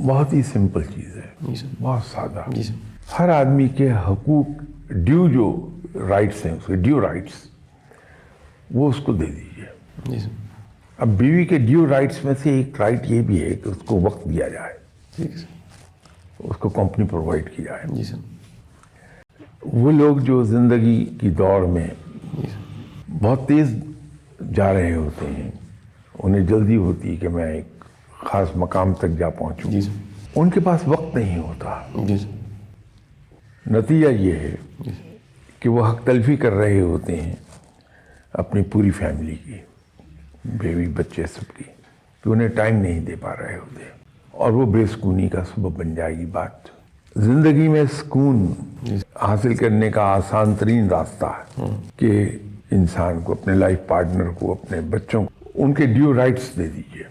بہت ہی سمپل چیز ہے، جی سر. بہت سادہ. جی سر. ہر آدمی کے حقوق ڈیو جو رائٹس ہیں، اس کے ڈیو رائٹس وہ اس کو دے دیجیے. جی سر. اب بیوی کے ڈیو رائٹس میں سے ایک رائٹ یہ بھی ہے کہ اس کو وقت دیا جائے، ٹھیک ہے سر. اس کو کمپنی پرووائڈ کی جائے. جی سر. وہ لوگ جو زندگی کی دوڑ میں جی سر. بہت تیز جا رہے ہوتے ہیں، انہیں جلدی ہوتی ہے کہ میں ایک خاص مقام تک جا پہنچوں، جی سر. ان کے پاس وقت نہیں ہوتا. جی سر. نتیجہ یہ ہے کہ وہ حق تلفی کر رہے ہوتے ہیں اپنی پوری فیملی کی، بیوی بچے سب کی، کہ انہیں ٹائم نہیں دے پا رہے ہوتے، اور وہ بے سکونی کا سبب بن جائے گی بات. زندگی میں سکون حاصل کرنے کا آسان ترین راستہ ہے کہ انسان کو، اپنے لائف پارٹنر کو، اپنے بچوں کو ان کے ڈیو رائٹس دے دیجیے.